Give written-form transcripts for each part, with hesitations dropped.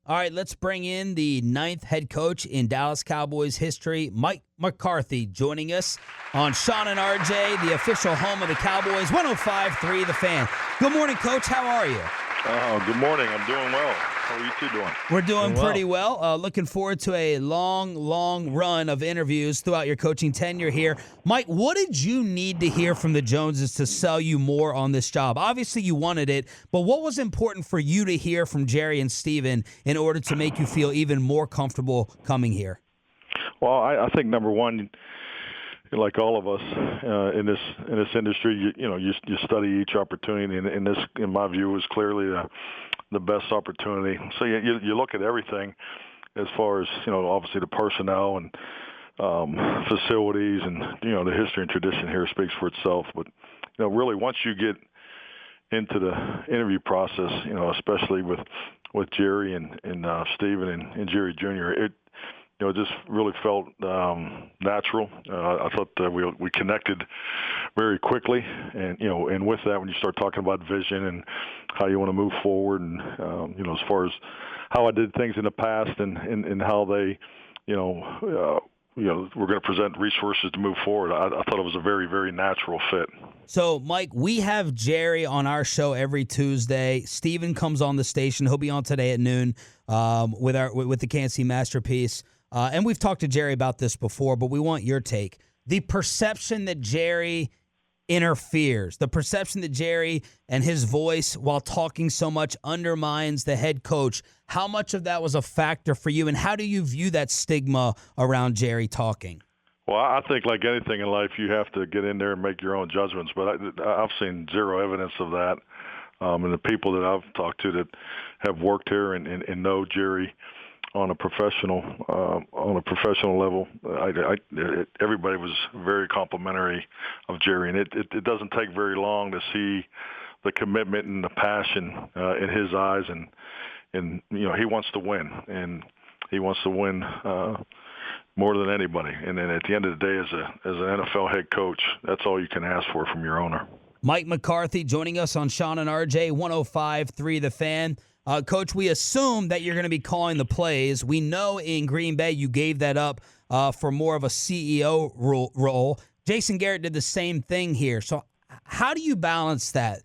All right, let's bring in the ninth head coach in Dallas Cowboys history, Mike McCarthy, joining us on Sean and RJ, the official home of the Cowboys, 105.3 The Fan. Good morning, Coach. How are you? Good morning. I'm doing well. How are you two doing? We're doing pretty well. Looking forward to a long run of interviews throughout your coaching tenure here. Mike, what did you need to hear from the Joneses to sell you more on this job? Obviously, you wanted it, but what was important for you to hear from Jerry and Steven in order to make you feel even more comfortable coming here? Well, I think number one, like all of us in this industry, you study each opportunity, and this, in my view, was clearly the best opportunity. So you look at everything as far as obviously the personnel and facilities, and the history and tradition here speaks for itself. But really, once you get into the interview process, especially with Jerry and Steven and Jerry Jr., it just really felt natural. I thought that we connected very quickly, and with that, when you start talking about vision and how you want to move forward, and as far as how I did things in the past, and how they, we're going to present resources to move forward. I thought it was a very, very natural fit. So, Mike, we have Jerry on our show every Tuesday. Steven comes on the station. He'll be on today at noon with the Can't See Masterpiece. And we've talked to Jerry about this before, but we want your take. The perception that Jerry interferes, the perception that Jerry and his voice, while talking so much, undermines the head coach. How much of that was a factor for you, and how do you view that stigma around Jerry talking? Well, I think like anything in life, you have to get in there and make your own judgments. But I've seen zero evidence of that. And the people that I've talked to that have worked here and know Jerry on a professional level, everybody was very complimentary of Jerry, and it doesn't take very long to see the commitment and the passion in his eyes, and he wants to win, and he wants to win more than anybody. And then at the end of the day, as an NFL head coach, that's all you can ask for from your owner. Mike McCarthy joining us on Sean and RJ, 105.3 The Fan. Coach, we assume that you're going to be calling the plays. We know in Green Bay you gave that up for more of a CEO role. Jason Garrett did the same thing here. So how do you balance that?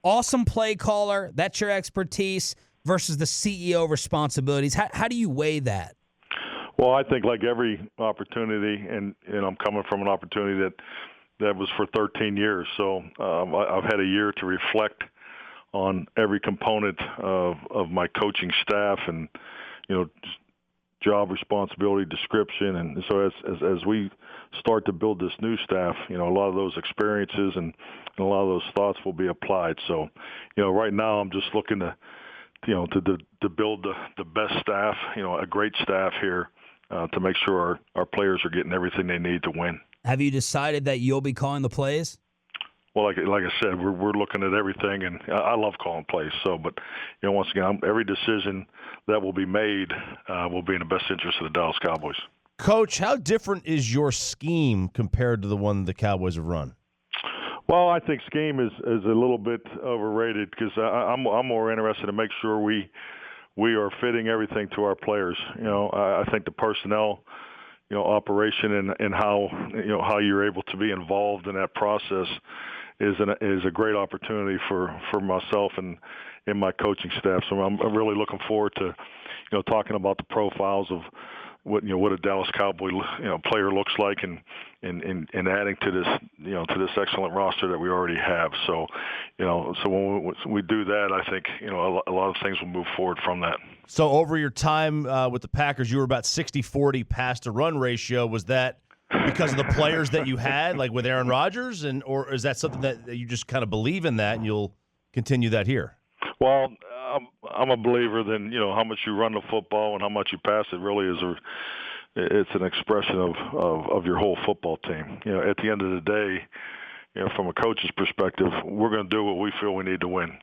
Awesome play caller, that's your expertise, versus the CEO responsibilities. How do you weigh that? Well, I think like every opportunity, and I'm coming from an opportunity that was for 13 years. So I've had a year to reflect on every component of my coaching staff, and job responsibility, description, and so as we start to build this new staff, a lot of those experiences and a lot of those thoughts will be applied. So, right now I'm just looking to build the best staff, a great staff here to make sure our players are getting everything they need to win. Have you decided that you'll be calling the plays? Well, like I said, we're looking at everything, and I love calling plays. So, but once again, every decision that will be made will be in the best interest of the Dallas Cowboys. Coach, how different is your scheme compared to the one the Cowboys have run? Well, I think scheme is a little bit overrated, because I'm more interested in make sure we are fitting everything to our players. I think the personnel, operation and how you're able to be involved in that process is a great opportunity for myself and my coaching staff. So I'm really looking forward to talking about the profiles of what a Dallas Cowboy player looks like, and adding to this to this excellent roster that we already have. So so when we do that, I think a lot of things will move forward from that. So over your time with the Packers, you were about 60-40 pass to run ratio. Was that because of the players that you had, like with Aaron Rodgers, or is that something that you just kind of believe in that and you'll continue that here? Well, I'm a believer that how much you run the football and how much you pass it really is it's an expression of your whole football team. At the end of the day, from a coach's perspective, we're going to do what we feel we need to win,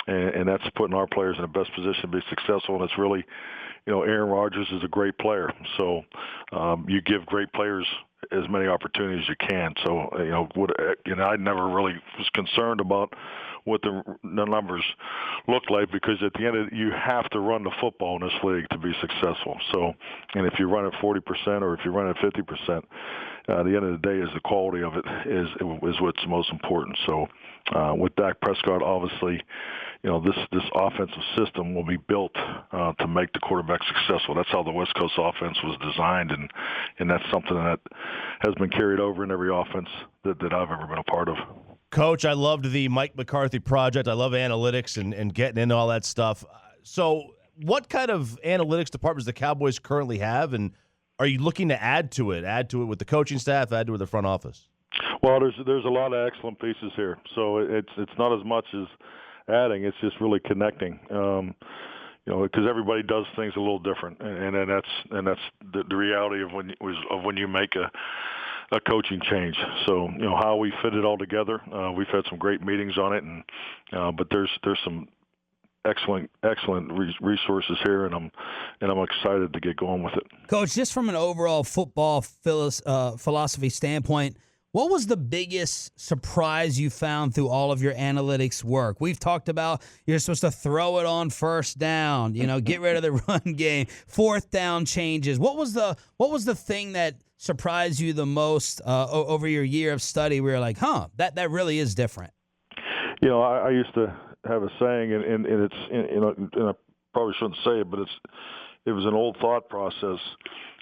and that's putting our players in the best position to be successful. And it's really, Aaron Rodgers is a great player, so you give great players as many opportunities as you can. So I never really was concerned about what the numbers look like, because at the end of it, you have to run the football in this league to be successful. So, and if you run at 40% or if you run at 50%, at the end of the day, is the quality of it is what's most important. So, with Dak Prescott, obviously, this offensive system will be built to make the quarterback successful. That's how the West Coast offense was designed, and that's something that has been carried over in every offense that I've ever been a part of. Coach, I loved the Mike McCarthy project. I love analytics and getting into all that stuff. So what kind of analytics departments the Cowboys currently have, and are you looking to add to it with the coaching staff, add to it with the front office? Well, there's a lot of excellent pieces here. So it's not as much as adding; it's just really connecting. Because everybody does things a little different, and that's the reality of when you make a coaching change. So how we fit it all together. We've had some great meetings on it, but there's some excellent resources here, and I'm excited to get going with it. Coach, just from an overall football philosophy standpoint, what was the biggest surprise you found through all of your analytics work? We've talked about you're supposed to throw it on first down, get rid of the run game, fourth down changes. What was the thing that surprised you the most over your year of study where you're like, that really is different? I used to have a saying, and it's and I probably shouldn't say it, but it was an old thought process,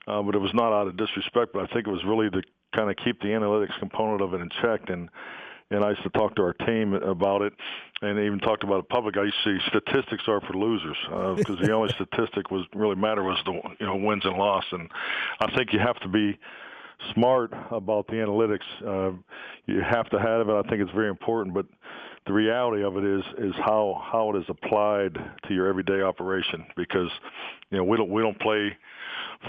but it was not out of disrespect. But I think it was really to kind of keep the analytics component of it in check. And I used to talk to our team about it, and even talked about it public. I used to say statistics are for losers, because the only statistic really matter was the wins and loss. And I think you have to be smart about the analytics. You have to have it. I think it's very important, but the reality of it is how it is applied to your everyday operation, because we don't play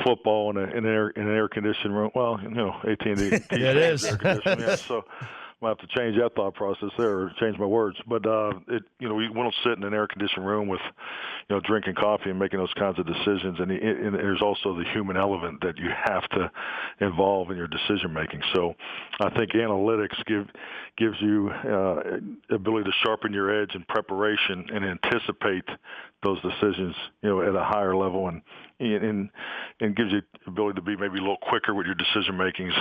football in an air conditioned room. Well, AT&T yeah, it is. Yeah, so I have to change that thought process there, or change my words. But we don't sit in an air conditioned room with drinking coffee and making those kinds of decisions. And there's also the human element that you have to involve in your decision making. So I think analytics gives you ability to sharpen your edge in preparation and anticipate those decisions, at a higher level, and gives you the ability to be maybe a little quicker with your decision makings,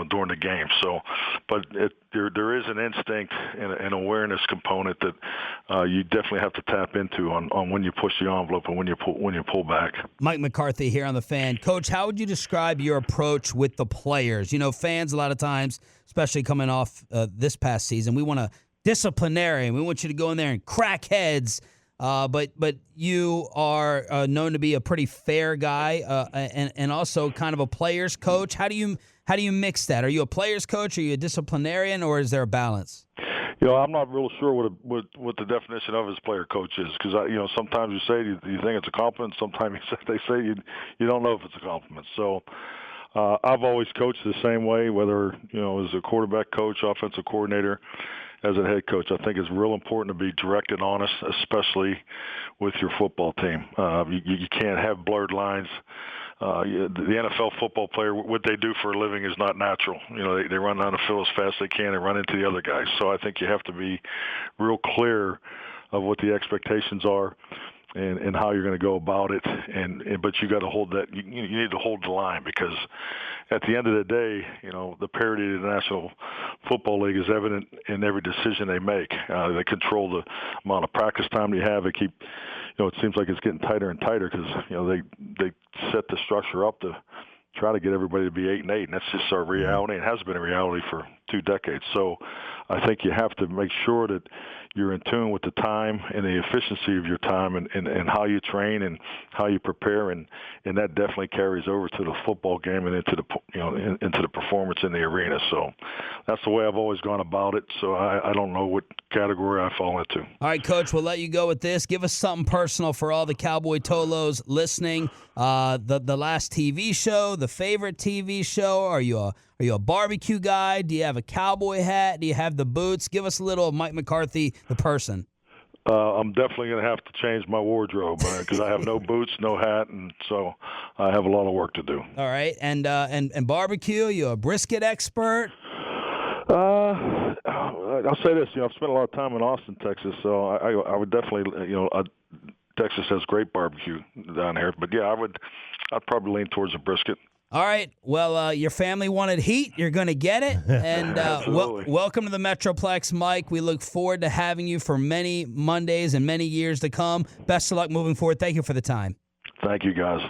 during the game. So, but there is an instinct and an awareness component that you definitely have to tap into on when you push the envelope and when you pull back. Mike McCarthy here on The Fan. Coach, how would you describe your approach with the players? Fans a lot of times, especially coming off this past season, we want a disciplinarian. We want you to go in there and crack heads. But you are known to be a pretty fair guy, and also kind of a player's coach. How do you mix that? Are you a player's coach? Are you a disciplinarian, or is there a balance? I'm not real sure what the definition of his player coach is, because sometimes you say you think it's a compliment. Sometimes they say you don't know if it's a compliment. So I've always coached the same way, whether as a quarterback coach, offensive coordinator, as a head coach. I think it's real important to be direct and honest, especially with your football team. You can't have blurred lines. The NFL football player, what they do for a living is not natural. They run down the field as fast as they can and run into the other guys. So I think you have to be real clear of what the expectations are and how you're going to go about it. But you got to hold that. You need to hold the line, because at the end of the day, the parity of the National Football League is evident in every decision they make. They control the amount of practice time you have. They keep, it seems like it's getting tighter and tighter, because they set the structure up to try to get everybody to be 8-8, and that's just our reality. It has been a reality for 2 decades. So I think you have to make sure that you're in tune with the time and the efficiency of your time, and how you train and how you prepare, and that definitely carries over to the football game and into the performance in the arena. So that's the way I've always gone about it. So I don't know what category I fall into. All right, Coach, we'll let you go with this. Give us something personal for all the Cowboy Tolos listening. The last TV show, the favorite TV show. Are you a barbecue guy? Do you have a cowboy hat? Do you have the boots? Give us a little of Mike McCarthy, the person. I'm definitely going to have to change my wardrobe, because I have no boots, no hat, and so I have a lot of work to do. All right, and barbecue. You a brisket expert? I'll say this. I've spent a lot of time in Austin, Texas, so I would definitely, Texas has great barbecue down here. But yeah, I'd probably lean towards a brisket. All right. Well, your family wanted heat. You're going to get it. And welcome to the Metroplex, Mike. We look forward to having you for many Mondays and many years to come. Best of luck moving forward. Thank you for the time. Thank you, guys.